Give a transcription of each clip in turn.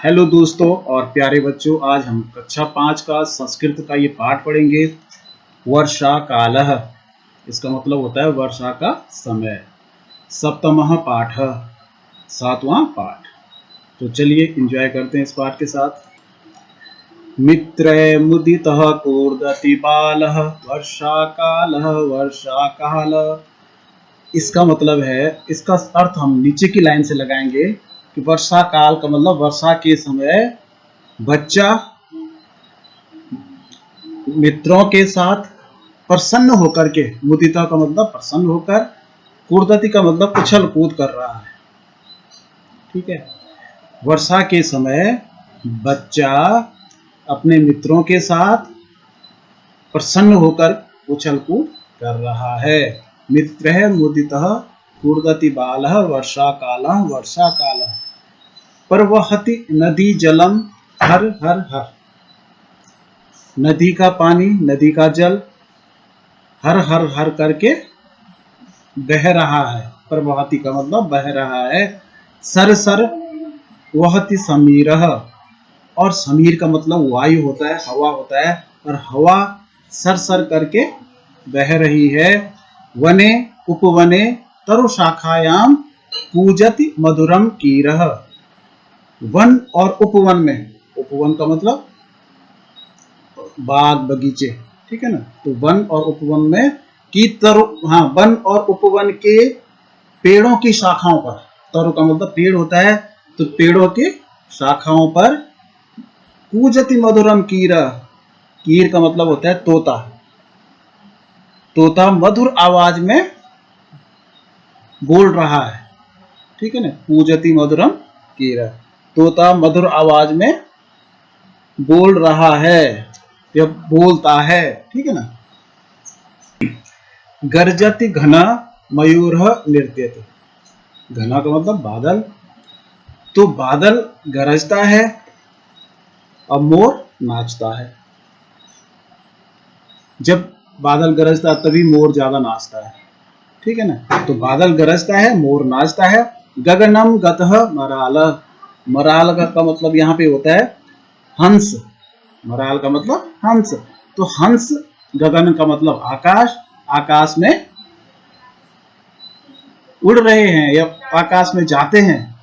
Hello दोस्तों और प्यारे बच्चों, आज हम कक्षा 5 का संस्कृत का ये पाठ पढ़ेंगे। वर्षा कालः, इसका मतलब होता है वर्षा का समय। सप्तमः पाठ, 7वां पाठ। तो चलिए एंजॉय करते हैं इस पाठ के साथ। मित्रे मुदितः कूर्दति बालः वर्षा कालः वर्षा कालः। इसका मतलब है, इसका अर्थ हम नीचे की लाइन से लगाएंगे कि वर्षा काल का मतलब वर्षा के समय बच्चा मित्रों के साथ प्रसन्न होकर के, मुदिता का मतलब प्रसन्न होकर, कूर्दति का मतलब उछल कूद कर रहा है। ठीक है, वर्षा के समय बच्चा अपने मित्रों के साथ प्रसन्न होकर उछल कूद कर रहा है। मित्र मुदितः कूर्दति बालः वर्षा कालः वर्षा कालः। प्रवहति नदी जलम हर हर हर। नदी का पानी, नदी का जल हर हर हर करके बह रहा है। प्रवहति का मतलब बह रहा है। सर सर वहति समीरः, और समीर का मतलब वायु होता है, हवा होता है, और हवा सर सर करके बह रही है। वने उपवने तरु शाखायाम पूजति मधुरम कीरः। वन और उपवन में, उपवन का मतलब बाग बगीचे, ठीक है ना। तो वन और उपवन में की तरु, हाँ, वन और उपवन के पेड़ों की शाखाओं पर, तरु का मतलब पेड़ होता है, तो पेड़ों की शाखाओं पर पूजति मधुरम कीर। कीर का मतलब होता है तोता। तोता मधुर आवाज में बोल रहा है, ठीक है ना। पूजति मधुरम कीर, तोता मधुर आवाज में बोल रहा है या बोलता है, ठीक है ना। गर्जति घना मयूर नृत्यति। घना का मतलब बादल, तो बादल गरजता है और मोर नाचता है। जब बादल गरजता है तभी मोर ज्यादा नाचता है, ठीक है ना। तो बादल गरजता है, मोर नाचता है। गगनम गतः मराल। मराल का मतलब यहाँ पे होता है हंस। मराल का मतलब हंस। तो हंस, गगन का मतलब आकाश, आकाश में उड़ रहे हैं या आकाश में जाते हैं।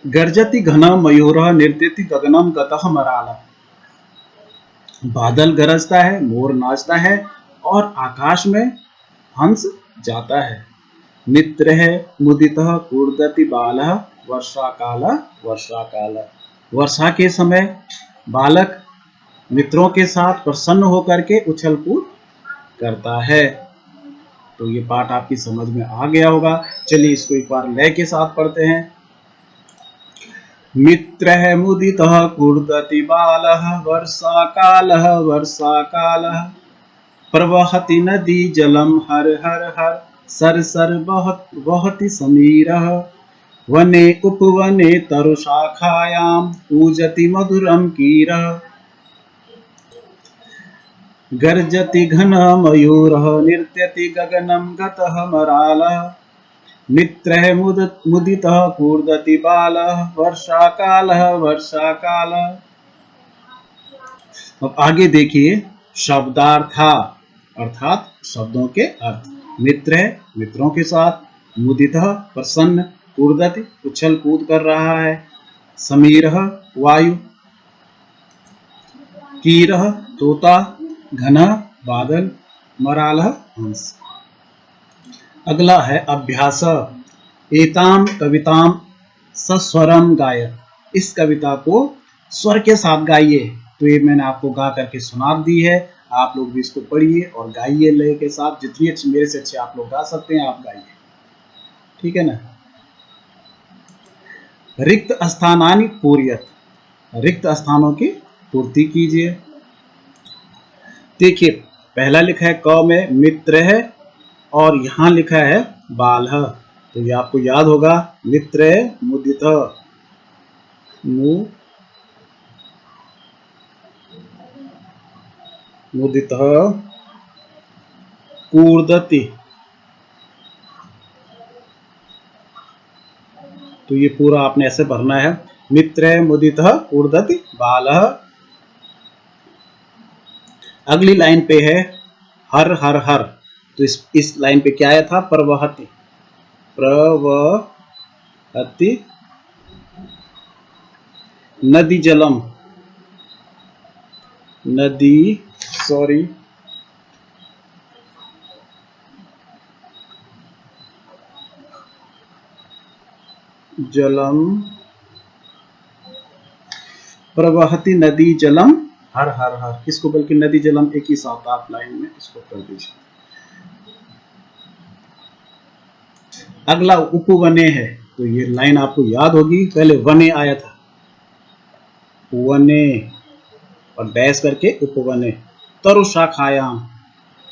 गर्जति घना मयूरः नृत्यति गगनम गतः मराल। बादल गरजता है, मोर नाचता है, और आकाश में हंस जाता है। मित्र है मुदितः कूर्दति बालः वर्षा कालः वर्षा कालः। वर्षा के समय बालक मित्रों के साथ प्रसन्न होकर के उछल कूद करता है। तो ये पाठ आपकी समझ में आ गया होगा। चलिए इसको एक बार लय के साथ पढ़ते हैं। मित्र मुदितः कूर्दति बालः वर्षा कालः वर्षा कालः। प्रवहति नदी जलम हर हर हर। सर सर वहति समीरः। वने उपवने तरु शाखायाम पूजति मधुरम कीरः। गर्जति घन मयूरः नृत्यति गगनम गतः मरालः। मित्र मुदितः कूर्दति बालः वर्षा कालः वर्षा कालः। अब आगे देखिए शब्दार्था, अर्थात शब्दों के अर्थ। मित्र है मित्रों के साथ, मुदितः प्रसन्न, कूर्दति उछल कूद कर रहा है, समीरः वायु, कीरः तोता, घनः बादल, मरालः हंस। अगला है अभ्यास। एताम कविताम सस्वरम गाय। इस कविता को स्वर के साथ गाइए। तो ये मैंने आपको गा करके सुना दी है, आप लोग भी इसको पढ़िए और गाइए लय के साथ। जितनी अच्छी, मेरे से अच्छे आप लोग गा सकते हैं, आप गाइए, ठीक है ना। रिक्त स्थानानि पूर्यत। रिक्त स्थानों की पूर्ति कीजिए। देखिए पहला लिखा है क में मित्र है, और यहां लिखा है बाल है। तो ये आपको याद होगा, मित्र मुदित मुदित कूर्दति। तो ये पूरा आपने ऐसे भरना है। मित्र मुदितः कूर्दति बालः। अगली लाइन पे है हर हर हर, तो इस लाइन पे क्या आया था? प्रवहति। प्रवहति नदी जलम, नदी सॉरी जलम, प्रवहति नदी जलम हर हर हर। इसको बल्कि नदी जलम एक ही साथ आप लाइन में इसको कर दीजिए। अगला उपवने है, तो ये लाइन आपको याद होगी, पहले वने आया था, वने और डैश करके उपवने। तरु शाखायाम,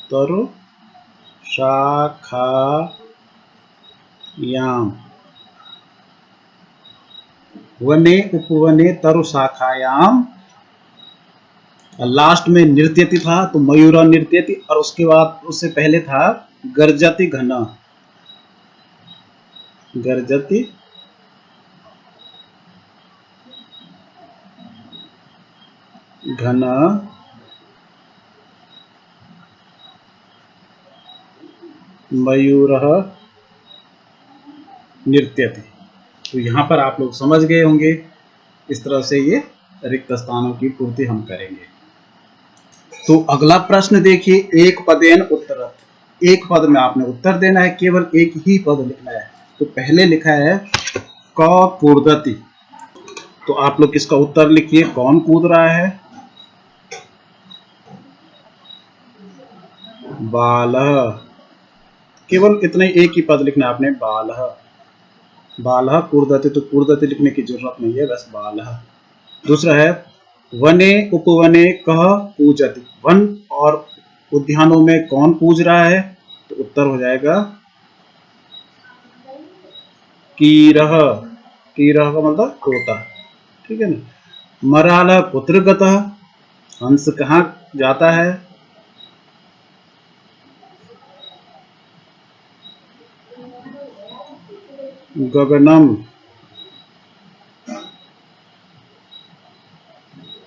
तरु शाखायाम, वने उपवने तरु शाखायाम। लास्ट में नृत्यति था तो मयूर नृत्यति, और उसके बाद उससे पहले था गर्जति घन, गर्जति घन मयूर नृत्यति। तो यहाँ पर आप लोग समझ गए होंगे, इस तरह से ये रिक्त स्थानों की पूर्ति हम करेंगे। तो अगला प्रश्न देखिए, एक पदेन उत्तरत। एक पद में आपने उत्तर देना है, केवल एक ही पद लिखना है। तो पहले लिखा है क कूर्दति, तो आप लोग इसका उत्तर लिखिए, कौन कूद रहा है? बालः। केवल इतना ही एक ही पद लिखना है आपने, बालः। बालः कूर्दति, तो कूर्दति लिखने की जरूरत नहीं है, बस बालः। दूसरा है वने उपवने कह पूजति। वन और उद्यानों में कौन पूज रहा है? तो उत्तर हो जाएगा कीरः। कीरः का मतलब तोता, ठीक है ना। मरालः कुत्र गतः, हंस कहाँ जाता है? गगनम,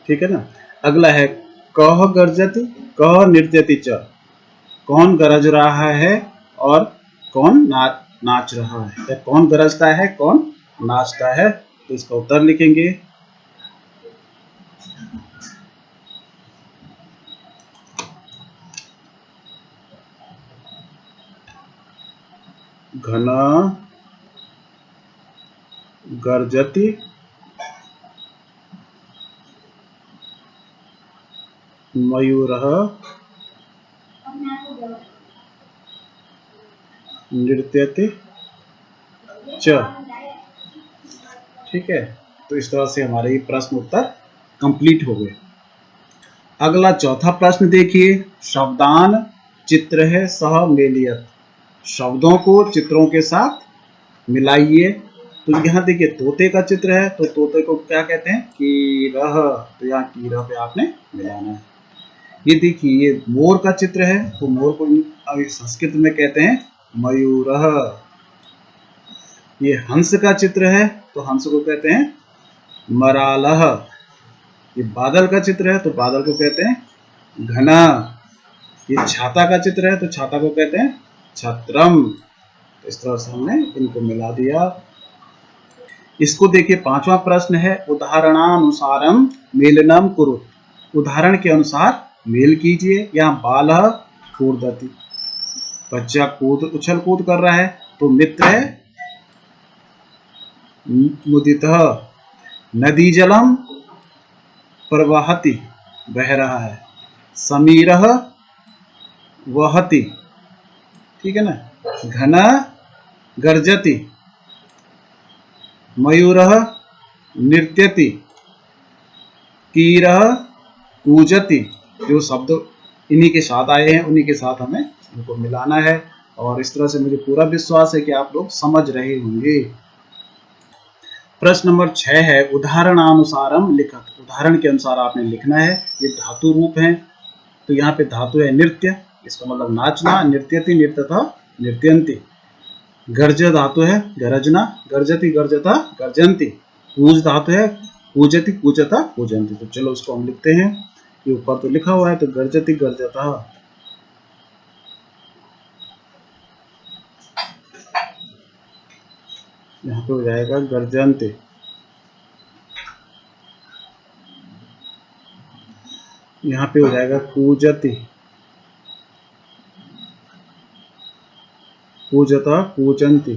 ठीक है ना। अगला है कह गर्जति कह नृत्यति च। कौन गरज रहा है और कौन नाच रहा है, या कौन गरजता है कौन नाचता है? तो इसका उत्तर लिखेंगे घन गर्जति मयूरः नृत्यति च, ठीक है। तो इस तरह से हमारे प्रश्न उत्तर कंप्लीट हो गए। अगला चौथा प्रश्न देखिए, शब्दान चित्र है सह मेलियत। शब्दों को चित्रों के साथ मिलाइए। तो यहाँ देखिए तोते का चित्र है, तो तोते को क्या कहते हैं? कीरह। तो यहाँ कीरह पे आपने मिलाना है। ये देखिए ये मोर का चित्र है, तो मोर को संस्कृत में कहते हैं मयूरः। ये हंस का चित्र है, तो हंस को कहते हैं मरालः। ये बादल का चित्र है, तो बादल को कहते हैं घना। ये छाता का चित्र है, तो छाता को कहते हैं छत्रम। तो इस तरह से हमने इनको मिला दिया। इसको देखिए, पांचवा प्रश्न है उदाहरणानुसारम मेलनम कुरु। उदाहरण के अनुसार मेल कीजिए। यहाँ बालः कूर्दति, बच्चा उछल कूद कर रहा है। तो मित्र है मुदितः, नदी जलम प्रवहति बह रहा है। समीरः वहति, ठीक है ना। घना गर्जति, मयूरः नृत्यति, कीरः कूजति। जो शब्द इन्हीं के साथ आए हैं उन्हीं के साथ हमें इनको मिलाना है। और इस तरह से मुझे पूरा विश्वास है कि आप लोग समझ रहे होंगे। प्रश्न नंबर 6 है उदाहरणानुसारम लिखत। उदाहरण के अनुसार आपने लिखना है। ये धातु रूप है, तो यहाँ पे धातु है नृत्य, इसका मतलब नाचना। नृत्यति नृत्यतः नृत्यन्ति। गर्ज धातु है गरजना, गर्जति गर्जता गर्जन्ति। कूज धातु है कूजति कूजता कूजन्ति। तो चलो उसको हम लिखते हैं, ये ऊपर तो लिखा हुआ है, तो गर्जति गर्जता, यहाँ पे हो जाएगा गर्जन्ति। यहाँ पे हो जाएगा कूजति कूजता कूजन्ति।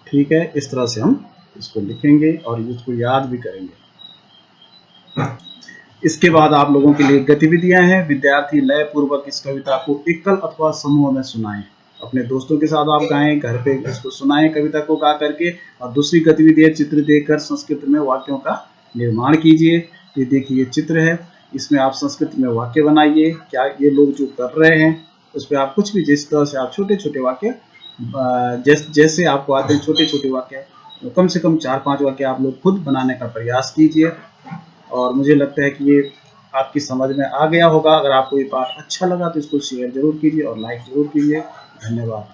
ठीक है, इस तरह से हम इसको लिखेंगे और इसको याद भी करेंगे। इसके बाद आप लोगों के लिए गतिविधियां हैं। विद्यार्थी लय पूर्वक इस कविता को एकल अथवा समूह में सुनाएं। अपने दोस्तों के साथ आप गाएं, घर पे इसको सुनाएं कविता को गा करके। और दूसरी गतिविधि है चित्र देखकर संस्कृत में वाक्यों का निर्माण कीजिए। ये देखिए चित्र है, इसमें आप संस्कृत में वाक्य बनाइए। क्या ये लोग जो कर रहे हैं उस पर आप कुछ भी, जिस तरह से आप छोटे छोटे वाक्य जैसे आपको आते हैं छोटे छोटे वाक्य, तो कम से कम 4-5 वाक्य आप लोग खुद बनाने का प्रयास कीजिए। और मुझे लगता है कि ये आपकी समझ में आ गया होगा। अगर आपको ये पाठ अच्छा लगा तो इसको शेयर जरूर कीजिए और लाइक जरूर कीजिए। धन्यवाद।